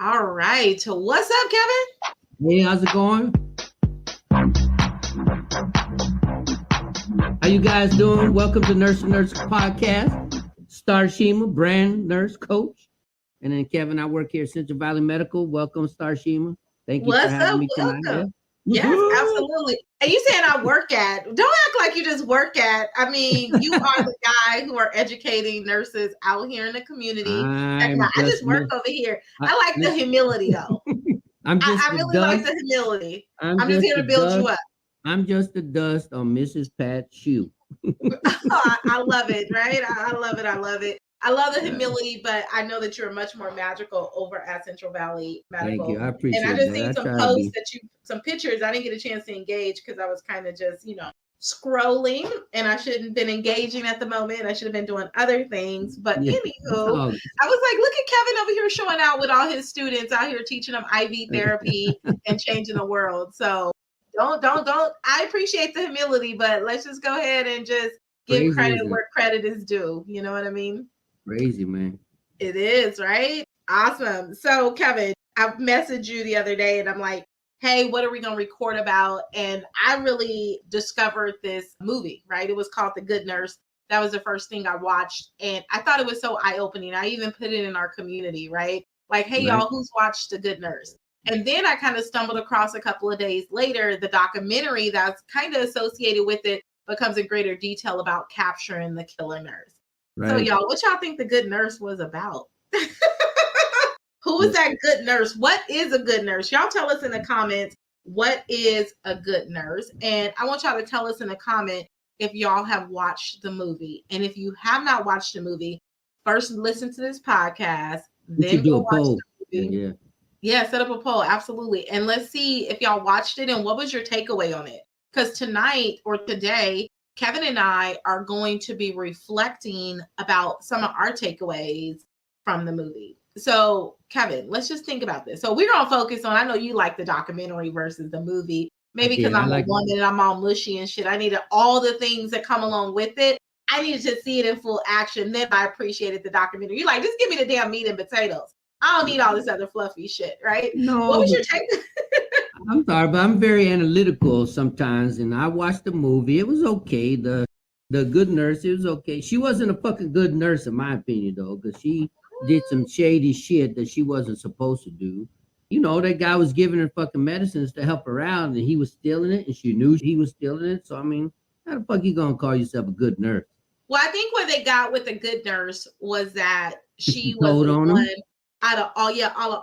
All right. What's up, Kevin? Hey, how's it going? How you guys doing? Welcome to Nurse and Nurse Podcast. Starshema, brand nurse coach. And then Kevin, I work here at Central Valley Medical. Welcome, Starshema. Thank you for What's having up? me tonight. Welcome. Yeah. Yes, absolutely. And you saying I work at, don't act like you just work at. I mean, you are the guy who are educating nurses out here in the community. I'm I just just work over here. I like the humility though. I'm just I the really like dust. the humility. I'm I'm just just here the to build you dust. up. I'm just the dust on Mrs. Pat's shoe. I love it, right? I love it. I love it. I love the Yeah. humility, but I know that you're much more magical over at Central Valley Thank Medical. you. I And I appreciate just that. seen I some try to posts be. that some pictures. I didn't get a chance to engage because I was kind of just, scrolling and I shouldn't have been engaging at the moment. I should have been doing other things. But Yeah. anywho, I was like, look at Kevin over here showing out with all his students out here teaching them IV therapy and changing the world. So don't. I appreciate the humility, but let's just go ahead and just give Crazy, credit isn't it? where credit is due. You know what I mean? Crazy, man. It is, right? Awesome. So, Kevin, I messaged you the other day and I'm like, hey, what are we going to record about? And I really discovered this movie, right? It was called The Good Nurse. That was the first thing I watched. And I thought it was so eye opening. I even put it in our community, right? Like, hey, Right. y'all, who's watched The Good Nurse? And then I kind of stumbled across a couple of days later the documentary that's kind of associated with it, but comes in greater detail about capturing the killer nurse. So, Right. y'all, what y'all think The Good Nurse was about? Who is Well, that good nurse? What is a good nurse? Y'all tell us in the comments what is a good nurse. And I want y'all to tell us in the comment if y'all have watched the movie. And if you have not watched the movie, first listen to this podcast, we then should do go a watch poll. the movie. Yeah. Yeah, set up a poll. Absolutely. And let's see if y'all watched it and what was your takeaway on it. Because tonight or today, Kevin and I are going to be reflecting about some of our takeaways from the movie. So, Kevin, let's just think about this. So, we're going to focus on, I know you like the documentary versus the movie, I maybe because did. I I'm a like woman and I'm all mushy and shit. I needed all the things that come along with it. I needed to see it in full action. Then I appreciated the documentary. You're like, just give me the damn meat and potatoes. I don't need all this other fluffy shit, right? What no, was but your take? I'm sorry, but I'm very analytical sometimes, and I watched the movie. It was okay. The good nurse, it was okay. She wasn't a fucking good nurse, in my opinion, though, because she did some shady shit that she wasn't supposed to do. You know, that guy was giving her fucking medicines to help her out, and he was stealing it, and she knew he was stealing it. So I mean, how the fuck you gonna call yourself a good nurse? Well, I think what they got with the good nurse was that she She was told the on one him. out of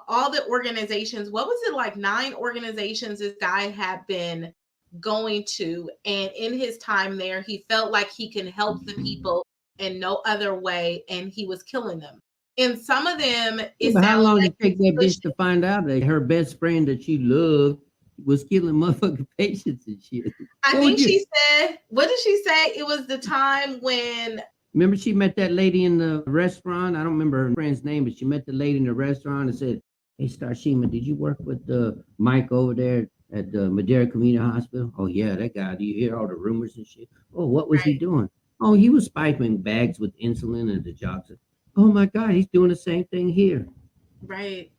all the organizations. What was it, like 9 organizations this guy had been going to, and in his time there, he felt like he can help the people in no other way, and he was killing them. In some of them, Yeah, it but how sounds long like did it take that he bitch pushed to it. find out that her best friend that she loved was killing motherfucking patients and shit? I What would think you she said, what did she say? It was the time when remember? She met that lady in the restaurant. I don't remember her friend's name, but she met the lady in the restaurant and said, "Hey, Starshema, did you work with Mike over there at the Madera Community Hospital?" "Oh yeah, that guy. Do you hear all the rumors and shit?" "Oh, what was he right, doing?" "Oh, he was piping bags with insulin and the jocks." "Oh my God, he's doing the same thing here." right.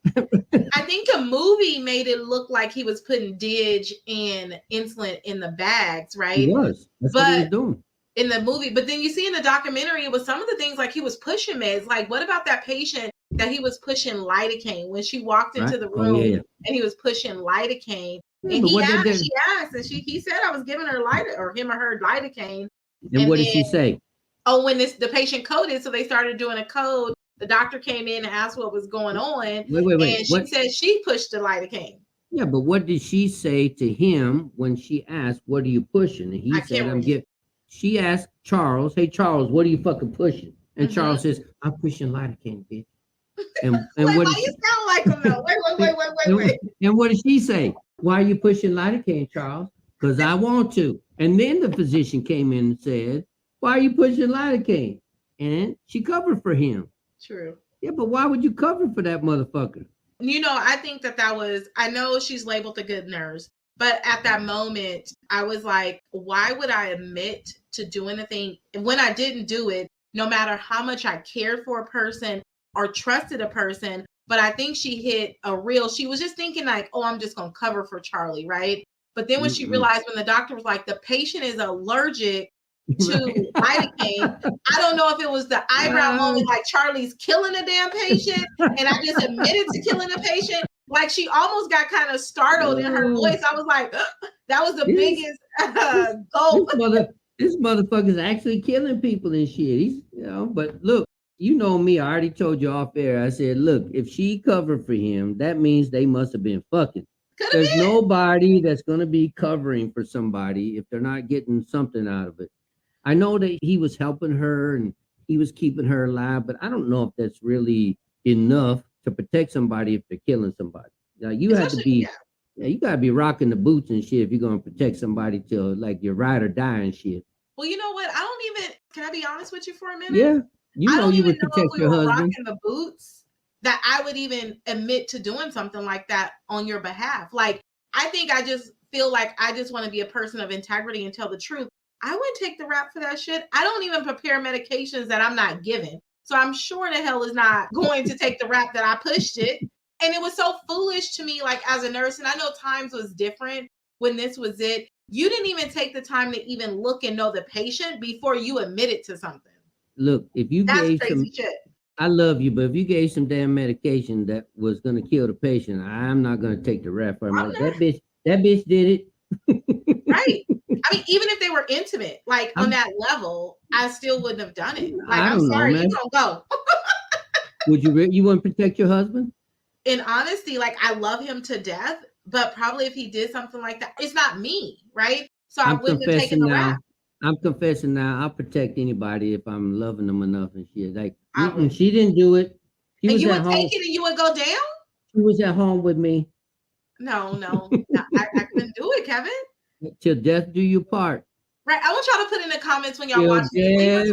I think the movie made it look like he was putting Didge and insulin in the bags, He right? was. That's what he was But doing. in the movie, but then you see in the documentary, it was some of the things like he was pushing meds. Like, what about that patient that he was pushing lidocaine when she walked Right? into the Oh yeah, room yeah. and he was pushing lidocaine? Yeah, And but what did she they? asked, and he said I was giving her or him or her lidocaine. And And what did then, she say? oh, when the patient coded, so they started doing a code. The doctor came in and asked what was going on, Wait. and she What? said she pushed the lidocaine. Yeah, but what did she say to him when she asked, "What are you pushing?" And he I said, can't "I'm remember. get." She asked Charles, "Hey Charles, what are you fucking pushing?" And Mm-hmm. Charles says, "I'm pushing lidocaine, bitch." And Wait, what why did you she? sound like him though? Wait. And what did she say? "Why are you pushing lidocaine, Charles?" "Because I want to." And then the physician came in and said, "Why are you pushing lidocaine?" And she covered for him. True. Yeah, but why would you cover for that motherfucker? I think that was, I know she's labeled the good nurse, but at that moment, I was like, why would I admit to doing a thing when I didn't do it, no matter how much I cared for a person or trusted a person? But I think she hit a real, she was just thinking like, oh, I'm just going to cover for Charlie, right? But then when she realized, when the doctor was like, the patient is allergic to lidocaine, I don't know if it was the eyebrow moment, like Charlie's killing a damn patient, and I just admitted to killing a patient. Like she almost got kind of startled in her voice. I was like, that was the biggest gulp. This motherfucker's actually killing people and shit. He's, but look, you know me, I already told you off air. I said, look, if she covered for him, that means they must have been fucking. There's nobody that's going to be covering for somebody if they're not getting something out of it. I know that he was helping her and he was keeping her alive, but I don't know if that's really enough to protect somebody if they're killing somebody. Now, you have to be, you got to be rocking the boots and shit if you're going to protect somebody till like you're ride or die and shit. Well, you know what? I don't even, can I be honest with you for a minute? Yeah. I don't even know if we were rocking the boots that I would even admit to doing something like that on your behalf. Like, I think I just feel like I just want to be a person of integrity and tell the truth. I wouldn't take the rap for that shit. I don't even prepare medications that I'm not given. So I'm sure the hell is not going to take the rap that I pushed it. And it was so foolish to me, like as a nurse, and I know times was different when this was it. You didn't even take the time to even look and know the patient before you admitted to something. Look, if you gave some shit. I love you, but if you gave some damn medication that was going to kill the patient, I'm not going to take the rap for him. Like, that bitch did it. Right. I mean, even if they were intimate, like on that level, I still wouldn't have done it. Like, I'm sorry, you don't go. Would you wouldn't protect your husband? In honesty, like I love him to death, but probably if he did something like that, it's not me, right? So I wouldn't have taken the rap. I'm confessing now. I'll protect anybody if I'm loving them enough and shit. Like she didn't do it. And you would take it and you would go down? She was at home with me. No, I couldn't do it, Kevin. Till death do you part. Right. I want y'all to put in the comments when y'all watch this.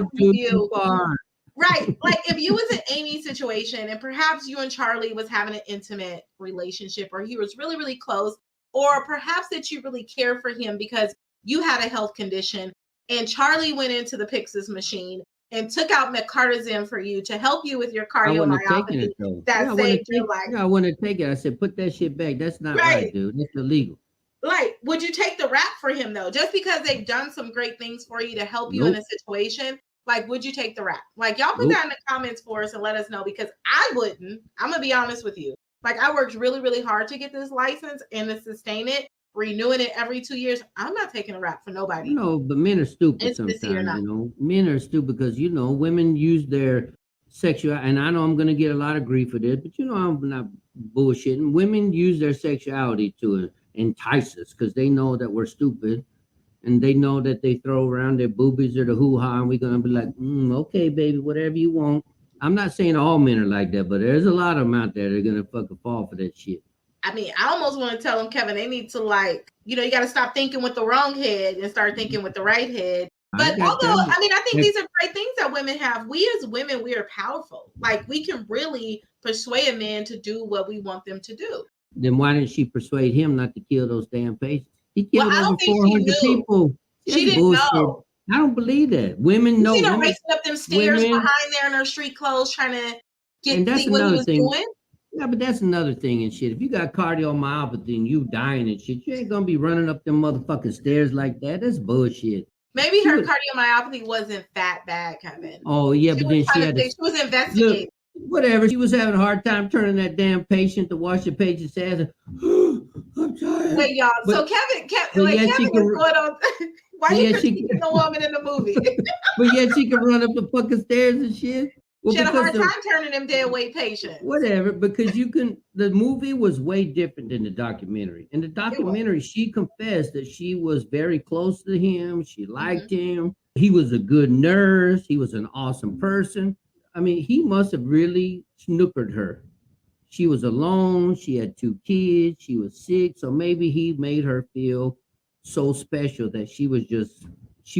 Right. Like if you was in Amy's situation and perhaps you and Charlie was having an intimate relationship, or he was really, really close, or perhaps that you really care for him because you had a health condition and Charlie went into the Pyxis machine and took out Metcartazine for you to help you with your cardiomyopathy. That saved your life. Yeah, I want to take it. I said, put that shit back. That's not right, dude. That's illegal. Like, would you take the rap for him though? Just because they've done some great things for you to help you in a situation, like, would you take the rap? Like, y'all put that in the comments for us and let us know, because I wouldn't. I'm gonna be honest with you. Like, I worked really, really hard to get this license and to sustain it, renewing it every 2 years. I'm not taking a rap for nobody. No, but men are stupid sometimes. Men are stupid because women use their sexual, and I know I'm gonna get a lot of grief for this, but I'm not bullshitting. Women use their sexuality to entice us because they know that we're stupid. And they know that they throw around their boobies or the hoo-ha, and we're going to be like, okay, baby, whatever you want. I'm not saying all men are like that, but there's a lot of them out there that are going to fucking fall for that shit. I mean, I almost want to tell them, Kevin, they need to you got to stop thinking with the wrong head and start thinking with the right head. But I think these are great things that women have. We as women, we are powerful. Like, we can really persuade a man to do what we want them to do. Then why didn't she persuade him not to kill those damn patients? He killed over 400 people. She didn't know. I don't believe that. Women know. You see her racing up them stairs behind there in her street clothes, trying to see what he was doing. Yeah, but that's another thing and shit. If you got cardiomyopathy and you dying and shit, you ain't gonna be running up them motherfucking stairs like that. That's bullshit. Maybe her cardiomyopathy wasn't that bad, Kevin. Oh yeah, but then she was investigating. Look, whatever. She was having a hard time turning that damn patient to wash the patient's ass. I'm tired. Wait, y'all. So Kevin was going on. Why you critiquing the woman in the movie? But yet she can run up the fucking stairs and shit. Well, she had a hard time turning them dead weight patients. Whatever, because the movie was way different than the documentary. In the documentary, she confessed that she was very close to him. She liked him. He was a good nurse. He was an awesome person. I mean, he must have really snookered her. She was alone. She had 2 kids. She was sick. So maybe he made her feel so special that she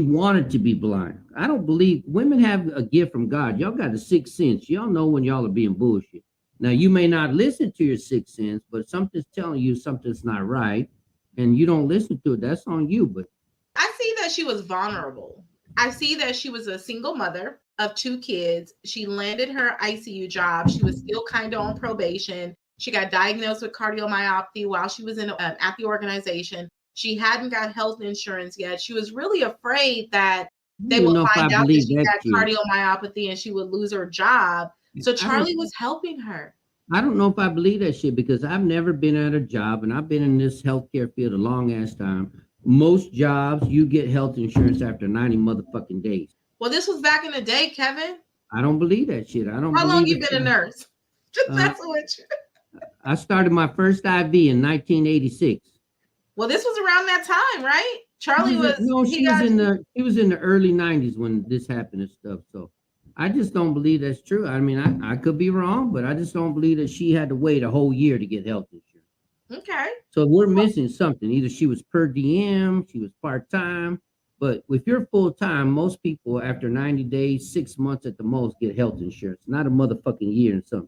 wanted to be blind. I don't believe women have a gift from God. Y'all got a 6th sense. Y'all know when y'all are being bullshit. Now, you may not listen to your 6th sense, but something's telling you something's not right, and you don't listen to it. That's on you. But I see that she was vulnerable. I see that she was a single mother. of 2 kids. She landed her ICU job. She was still kind of on probation. She got diagnosed with cardiomyopathy while she was at the organization. She hadn't got health insurance yet. She was really afraid that they would find out that she got cardiomyopathy and she would lose her job. So Charlie was helping her. I don't know if I believe that shit because I've never been at a job, and I've been in this healthcare field a long ass time. Most jobs, you get health insurance after 90 motherfucking days. Well, this was back in the day, Kevin. I don't believe that shit. I don't. How long you been a nurse? Just messing with you. I started my first IV in 1986. Well, this was around that time, right? Charlie was. No, she was in the early 90s when this happened and stuff. So I just don't believe that's true. I mean, I could be wrong, but I just don't believe that she had to wait a whole year to get health insurance. Okay. So we're missing something. Either she was per diem, she was part-time. But if you're full-time, most people after 90 days, 6 months at the most, get health insurance, not a motherfucking year and something.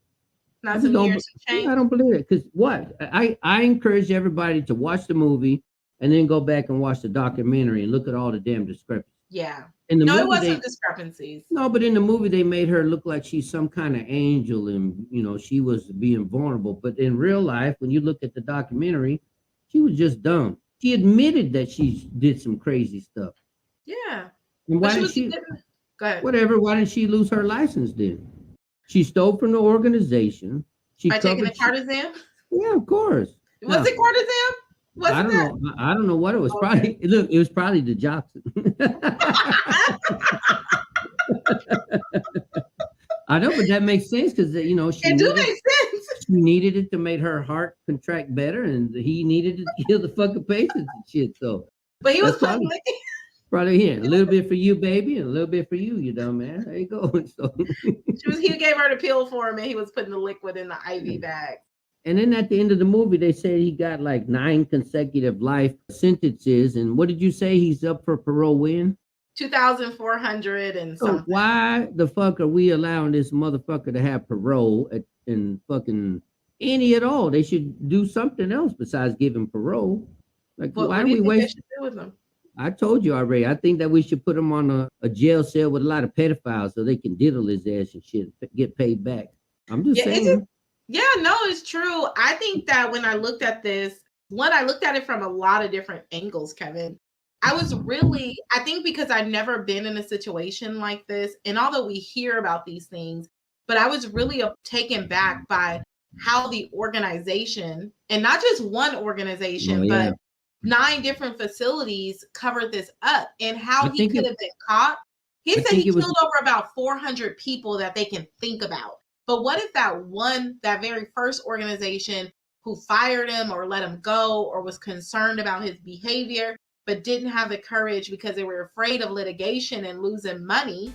Not some years to change. I don't believe it. Because what? I encourage everybody to watch the movie and then go back and watch the documentary and look at all the damn discrepancies. Yeah. It wasn't discrepancies. No, but in the movie, they made her look like she's some kind of angel and, she was being vulnerable. But in real life, when you look at the documentary, she was just dumb. She admitted that she did some crazy stuff. Yeah. And why did she? Go ahead. Whatever. Why didn't she lose her license then? She stole from the organization. By taking the Cardizem? Yeah, of course. Was it Cardizem? I don't know. I don't know what it was. Okay. It was probably the Johnson. I know, but that makes sense because it do make sense. She needed it to make her heart contract better, and he needed it to kill the fucking patients and shit. So, but he was probably here a little bit for you, baby, and a little bit for you, you dumb man. There you go. So he gave her the pill for him, and he was putting the liquid in the IV bag. And then at the end of the movie, they said he got like 9 consecutive life sentences. And what did you say? He's up for parole when? 2,400 and something. So why the fuck are we allowing this motherfucker to have parole in fucking any at all? They should do something else besides give him parole. Like, why do we waste? Do with him? I told you already. I think that we should put him on a jail cell with a lot of pedophiles so they can diddle his ass and shit, get paid back. I'm just saying. Yeah, no, it's true. I think that when I looked at this, I looked at it from a lot of different angles, Kevin. I think because I've never been in a situation like this, and although we hear about these things, but I was really taken back by how the organization, and not just one organization, but 9 different facilities covered this up, and how he could have been caught. He said he killed over about 400 people that they can think about. But what if that very first organization who fired him or let him go or was concerned about his behavior, but didn't have the courage because they were afraid of litigation and losing money?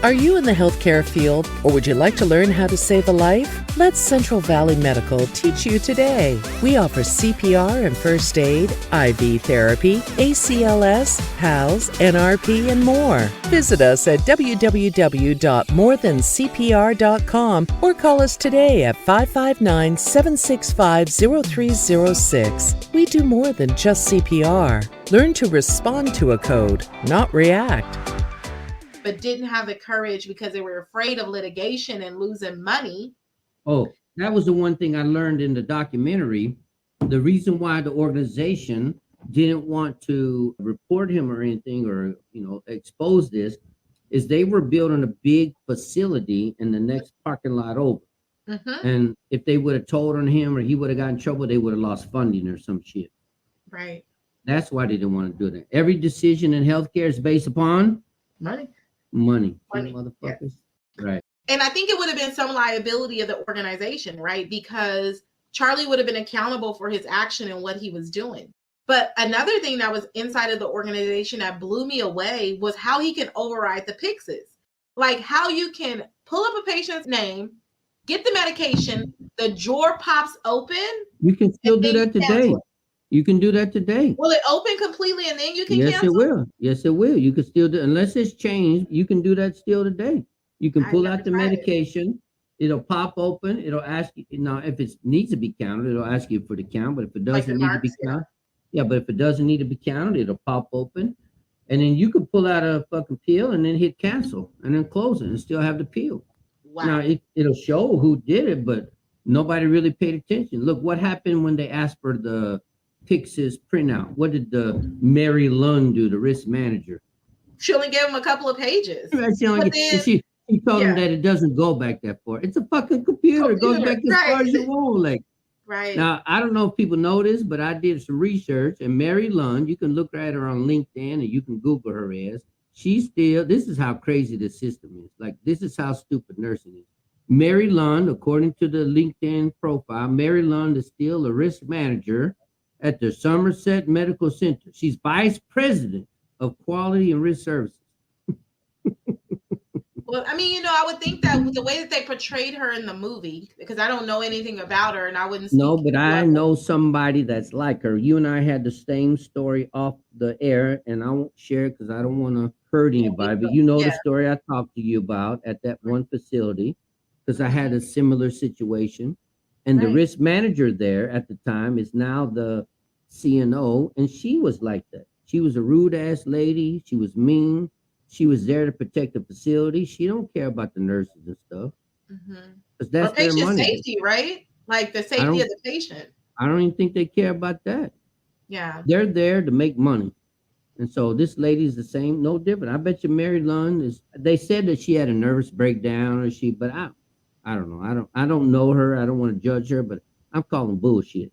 Are you in the healthcare field, or would you like to learn how to save a life? Let Central Valley Medical teach you today. We offer CPR and first aid, IV therapy, ACLS, PALS, NRP, and more. Visit us at www.morethancpr.com or call us today at 559-765-0306. We do more than just CPR. Learn to respond to a code, not react. But didn't have the courage because they were afraid of litigation and losing money. Oh, that was the one thing I learned in the documentary. The reason why the organization didn't want to report him or anything or, expose this is they were building a big facility in the next parking lot over. Mm-hmm. And if they would have told on him or he would have gotten in trouble, they would have lost funding or some shit. Right. That's why they didn't want to do that. Every decision in healthcare is based upon money, motherfuckers. Yeah. Right. And I think it would have been some liability of the organization, right? Because Charlie would have been accountable for his action and what he was doing. But another thing that was inside of the organization that blew me away was how he can override the PICSs. Like how you can pull up a patient's name, get the medication, the drawer pops open. You can still do that today. You can do that today. Will it open completely and then you can cancel? Yes, it will. Yes, it will. You can still do, unless it's changed, you can do that still today. You can pull out the medication. It'll pop open. It'll ask you, now, if it needs to be counted, it'll ask you for the count. But if it doesn't need to be counted, but if it doesn't need to be counted, it'll pop open. And then you could pull out a fucking pill and then hit cancel and then close it and still have the pill. Wow. Now it'll show who did it, but nobody really paid attention. Look what happened when they asked for the Pyxis printout. What did the Mary Lund do, the risk manager? She only gave him a couple of pages. She told him that it doesn't go back that far. It's a fucking computer. It goes back as far as you want. Like, right. Now, I don't know if people know this, but I did some research, and Mary Lund, you can look at her on LinkedIn and you can Google her as. This is how crazy the system is. Like, this is how stupid nursing is. Mary Lund, according to the LinkedIn profile, Mary Lund is still a risk manager at the Somerset Medical Center. She's vice president of quality and risk services. Well, I mean, I would think that the way that they portrayed her in the movie, because I don't know anything about her and I wouldn't. No, but I know somebody that's like her. You and I had the same story off the air, and I won't share it because I don't want to hurt anybody. But you know the story I talked to you about at that one facility, because I had a similar situation. And the risk manager there at the time is now the CNO, and she was like that. She was a rude ass lady. She was mean. She was there to protect the facility. She don't care about the nurses and stuff. Because that's their money. Safety, right? Like the safety of the patient. I don't even think they care about that. Yeah. They're there to make money. And so this lady's the same, no different. I bet you Mary Lund is, they said that she had a nervous breakdown but I don't know. I don't know her. I don't want to judge her, but I'm calling bullshit.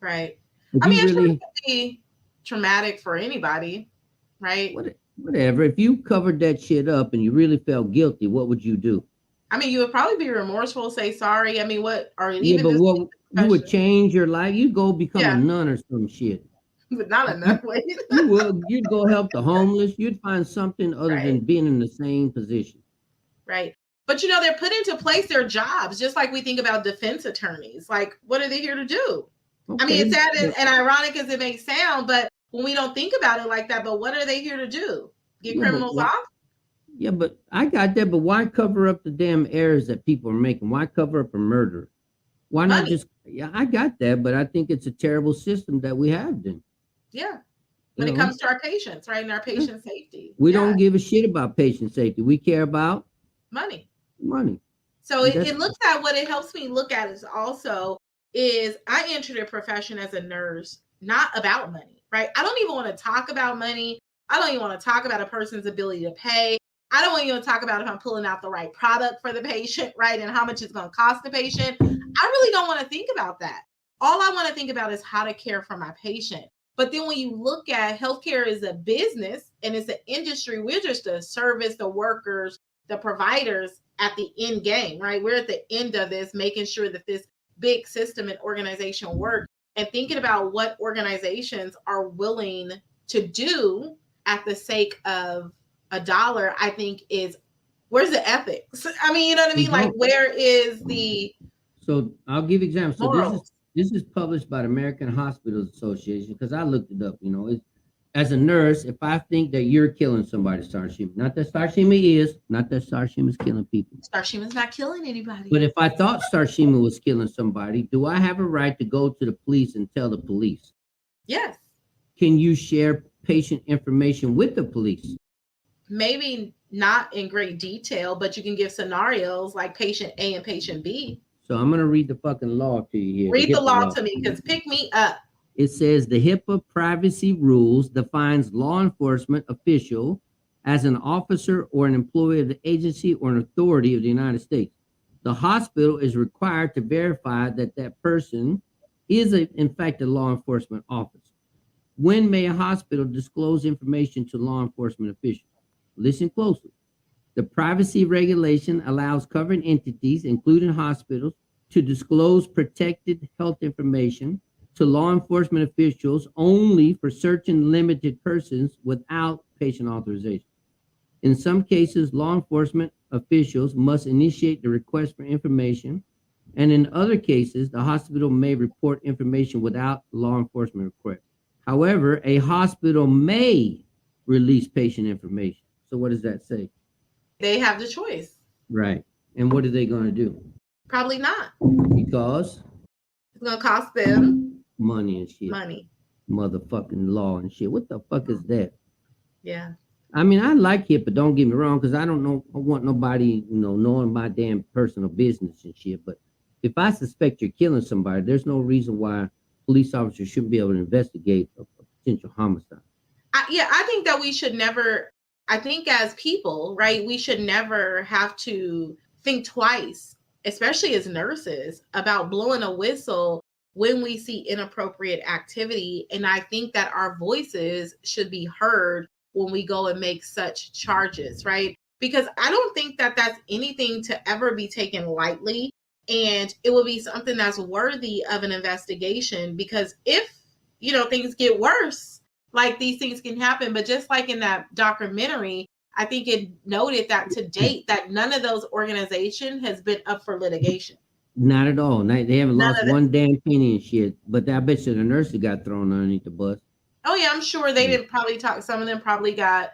Right. If I mean, it's really be traumatic for anybody, right? Whatever. If you covered that shit up and you really felt guilty, what would you do? I mean, you would probably be remorseful, say sorry. I mean, you would change your life. You'd go become a nun or some shit. But not a nun way. You'd go help the homeless. You'd find something other than being in the same position. Right. But they're put into place their jobs, just like we think about defense attorneys. Like, what are they here to do? Okay. I mean, it's sad and ironic as it may sound, but when we don't think about it like that, but what are they here to do? Get criminals off? Yeah, but I got that. But why cover up the damn errors that people are making? Why cover up a murder? Why not just? Yeah, I got that, but I think it's a terrible system that we have then. Yeah. When it comes to our patients, right, and our patient safety, we don't give a shit about patient safety. We care about money. So it looks at what it helps me look at is I entered a profession as a nurse, not about money, right? I don't even want to talk about money. I don't even want to talk about a person's ability to pay. I don't even want to talk about if I'm pulling out the right product for the patient, right? And how much it's going to cost the patient. I really don't want to think about that. All I want to think about is how to care for my patient. But then when you look at healthcare as a business and it's an industry, we're just the service, the workers, the providers at the end game, right? We're at the end of this, making sure that this big system and organization work, and thinking about what organizations are willing to do at the sake of a dollar, I think where's the ethics? I mean, you know what I mean? Like, where is the... So I'll give examples. So this is published by the American Hospitals Association, because I looked it up, as a nurse, if I think that you're killing somebody, Starshema, not that Starshema is killing people. Starshema's not killing anybody. But if I thought Starshema was killing somebody, do I have a right to go to the police and tell the police? Yes. Can you share patient information with the police? Maybe not in great detail, but you can give scenarios like patient A and patient B. So I'm going to read the fucking law to you here. Read the law to me, because pick me up. It says the HIPAA privacy rules defines law enforcement official as an officer or an employee of the agency or an authority of the United States. The hospital is required to verify that that person is in fact a law enforcement officer. When may a hospital disclose information to law enforcement officials? Listen closely. The privacy regulation allows covered entities, including hospitals, to disclose protected health information to law enforcement officials only for certain limited persons without patient authorization. In some cases, law enforcement officials must initiate the request for information, and in other cases, the hospital may report information without law enforcement request. However, a hospital may release patient information. So what does that say? They have the choice. Right. And what are they going to do? Probably not. Because it's going to cost them money and shit. Money. Motherfucking law and shit. What the fuck is that? Yeah. I mean, I like it, but don't get me wrong, because I want nobody, knowing my damn personal business and shit. But if I suspect you're killing somebody, there's no reason why police officers shouldn't be able to investigate a potential homicide. I think that we should never, I think as people, right, we should never have to think twice, especially as nurses, about blowing a whistle when we see inappropriate activity. And I think that our voices should be heard when we go and make such charges, right? Because I don't think that that's anything to ever be taken lightly. And it will be something that's worthy of an investigation, because if, things get worse, like these things can happen. But just like in that documentary, I think it noted that to date that none of those organizations has been up for litigation. Not at all. They haven't None lost of it. one damn penny and shit. But I bet you the nurses got thrown underneath the bus. Oh yeah, I'm sure they didn't probably talk. Some of them probably got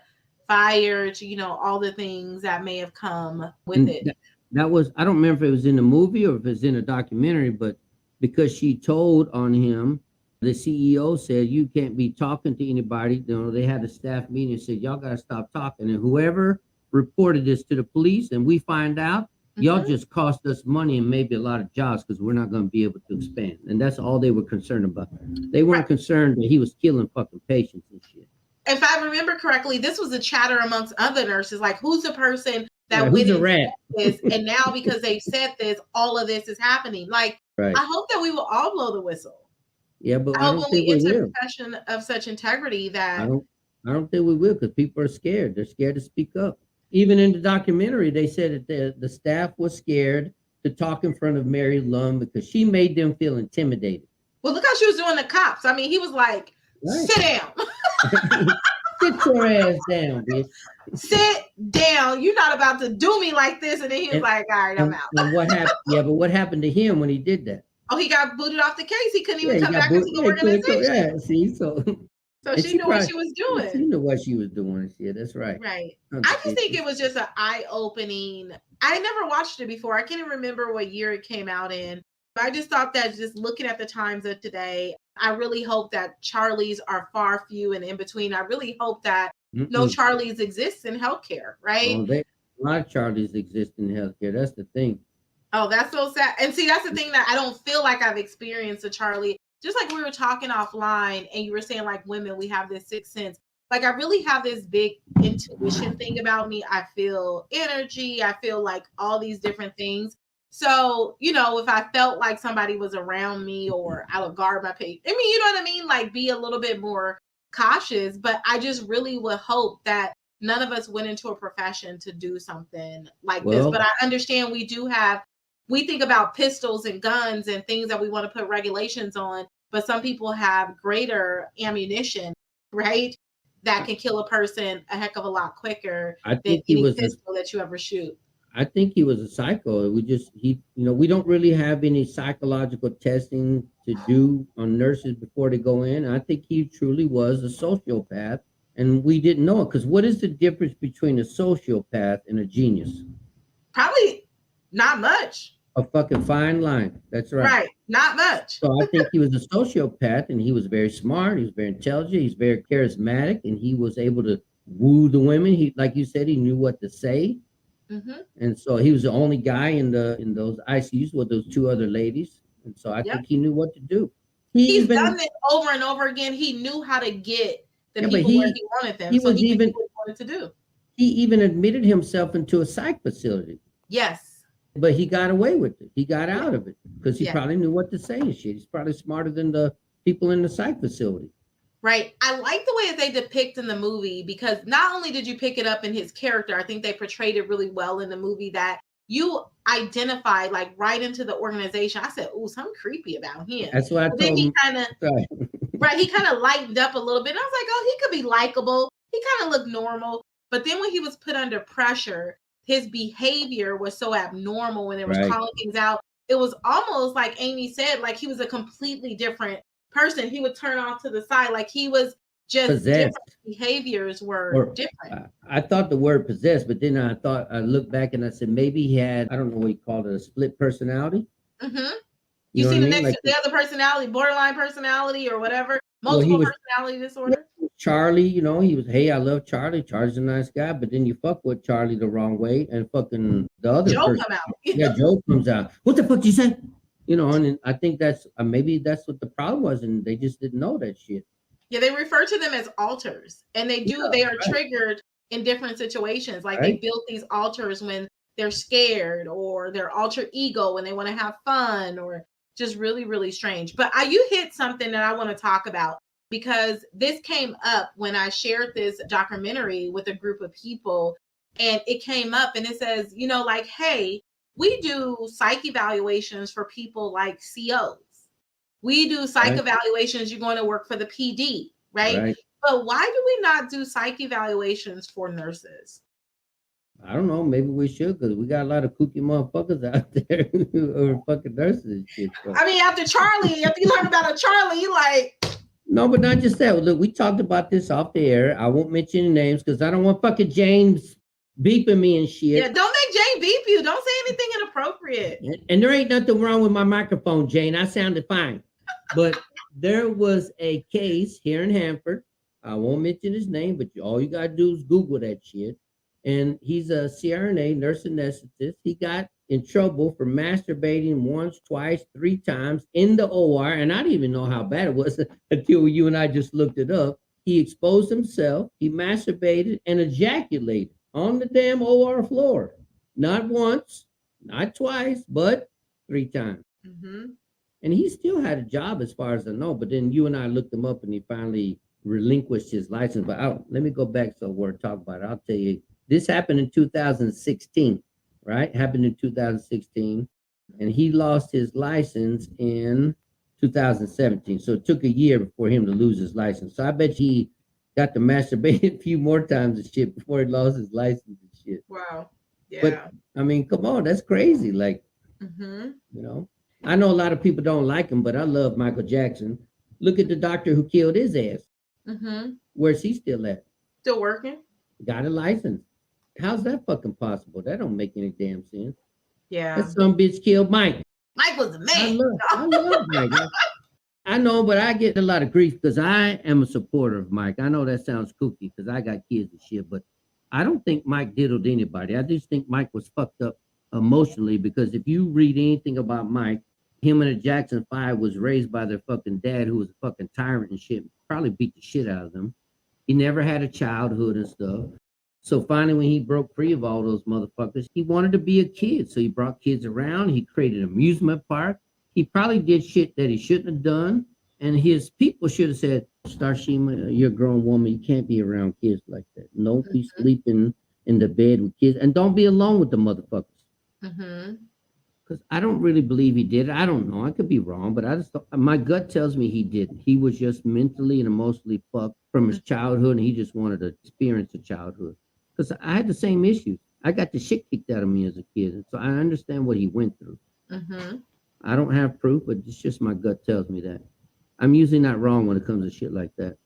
fired, all the things that may have come with it. That was, I don't remember if it was in the movie or if it's in a documentary, but because she told on him, the CEO said, you can't be talking to anybody. They had a staff meeting and said, y'all got to stop talking. And whoever reported this to the police and we find out, y'all just cost us money and maybe a lot of jobs, because we're not going to be able to expand. And that's all they were concerned about. They weren't concerned that he was killing fucking patients and shit. If I remember correctly, this was a chatter amongst other nurses, like, who's the person that who's a rat? This, and now because they've said this, all of this is happening. Like, right. I hope that we will all blow the whistle. Yeah, but I don't think we will. A profession of such integrity that I don't think we will, because people are scared. They're scared to speak up. Even in the documentary, they said that the staff was scared to talk in front of Mary Lund because she made them feel intimidated. Well, look how she was doing the cops. I mean, he was like, right. Sit down. Sit your ass down, bitch. Sit down. You're not about to do me like this. And then he was like, all right, I'm out. And what happened? Yeah, but what happened to him when he did that? Oh, he got booted off the case. He couldn't even come back into the organization. Yeah, see, so she knew what she was doing. She knew what she was doing. Yeah, that's right. Right. I just think it was just an eye-opening. I never watched it before. I can't even remember what year it came out in. But I just thought that just looking at the times of today, I really hope that Charlies are far few and in between. I really hope that no Charlies exists in healthcare, right? A lot of Charlies exist in healthcare. That's the thing. Oh, that's so sad. And see, that's the thing that I don't feel like I've experienced a Charlie. Just like we were talking offline and you were saying, like, women, we have this sixth sense. Like, I really have this big intuition thing about me. I feel energy. I feel like all these different things. So, if I felt like somebody was around me or I would guard my pace. I mean, you know what I mean? Like, be a little bit more cautious. But I just really would hope that none of us went into a profession to do something like this. But I understand we think about pistols and guns and things that we want to put regulations on, but some people have greater ammunition, right? That can kill a person a heck of a lot quicker than any pistol that you ever shoot. I think he was a psycho. We don't really have any psychological testing to do on nurses before they go in. I think he truly was a sociopath, and we didn't know it. Because what is the difference between a sociopath and a genius? Probably not much. A fucking fine line. That's right. Right. Not much. So I think he was a sociopath, and he was very smart. He was very intelligent. He's very charismatic, and he was able to woo the women. He, like you said, he knew what to say. And so he was the only guy in those ICUs with those two other ladies. And so I think he knew what to do. He's done it over and over again. He knew how to get the people where he wanted them. He knew what he wanted to do. He even admitted himself into a psych facility. Yes. But he got away with it. He got out of it because he probably knew what to say and shit. He's probably smarter than the people in the psych facility. Right. I like the way that they depict in the movie, because not only did you pick it up in his character, I think they portrayed it really well in the movie, that you identified like right into the organization. I said, "Ooh, something creepy about him." That's what I told him. He kind of lightened up a little bit. And I was like, "Oh, he could be likable. He kind of looked normal." But then when he was put under pressure, his behavior was so abnormal when they was calling things out. It was almost like Amy said, like he was a completely different person. He would turn off to the side, like he was just different. Behaviors were different. I thought the word possessed, but then I looked back and I said maybe he had, I don't know what you call it, a split personality. You see the other personality, borderline personality or whatever, multiple personality disorder. Charlie, you know, he was, hey, I love Charlie. Charlie's a nice guy, but then you fuck with Charlie the wrong way, and fucking the other Joe person, come out. yeah, Joe comes out. What the fuck you say? You know, and I think that's maybe that's what the problem was, and they just didn't know that shit. Yeah, they refer to them as altars, and they do. Yeah, they are right. triggered in different situations. Like Right. they build these altars when they're scared, or their alter ego when they want to have fun, or just really, really strange. But you hit something that I want to talk about, because this came up when I shared this documentary with a group of people, and it came up and it says, you know, like, hey, we do psych evaluations for people like COs. We do psych Right. evaluations. You're going to work for the PD, right? Right. But why do we not do psych evaluations for nurses? I don't know. Maybe we should, because we got a lot of kooky motherfuckers out there who are fucking nurses and shit. So. I mean, after Charlie, if you learn about a Charlie, you like. No, but not just that. Look, we talked about this off the air. I won't mention any names because I don't want fucking James beeping me and shit. Yeah, don't make Jane beep you. Don't say anything inappropriate. And there ain't nothing wrong with my microphone, Jane. I sounded fine. But there was a case here in Hanford. I won't mention his name, but all you gotta do is Google that shit. And he's a CRNA, nurse anesthetist. He got in trouble for masturbating once, twice, 3 times in the OR. And I didn't even know how bad it was until you and I just looked it up. He exposed himself, he masturbated and ejaculated on the damn OR floor. Not once, not twice, but 3 times. Mm-hmm. And he still had a job as far as I know. But then you and I looked him up and he finally relinquished his license. But let me go back so we're talking about it. I'll tell you. This happened in 2016, right? Happened in 2016. And he lost his license in 2017. So it took a year for him to lose his license. So I bet he got to masturbate a few more times and shit before he lost his license and shit. Wow. Yeah. But I mean, come on, that's crazy. Like, mm-hmm. You know, I know a lot of people don't like him, but I love Michael Jackson. Look at the doctor who killed his ass. Mm-hmm. Where's he still at? Still working. Got a license. How's that fucking possible? That don't make any damn sense. Yeah. That some bitch killed Mike. Mike was a man. I love Mike. I know, but I get a lot of grief because I am a supporter of Mike. I know that sounds kooky because I got kids and shit, but I don't think Mike diddled anybody. I just think Mike was fucked up emotionally, because if you read anything about Mike, him and the Jackson 5 was raised by their fucking dad, who was a fucking tyrant and shit, probably beat the shit out of them. He never had a childhood and stuff. So finally, when he broke free of all those motherfuckers, he wanted to be a kid. So he brought kids around. He created an amusement park. He probably did shit that he shouldn't have done. And his people should have said, Starshema, you're a grown woman. You can't be around kids like that. Don't be sleeping in the bed with kids. And don't be alone with the motherfuckers. Because I don't really believe he did it. I don't know. I could be wrong, but I just don't, my gut tells me he didn't. He was just mentally and emotionally fucked from his childhood, and he just wanted to experience a childhood. Because I had the same issues. I got the shit kicked out of me as a kid, and so I understand what he went through. I don't have proof, but it's just my gut tells me that. I'm usually not wrong when it comes to shit like that.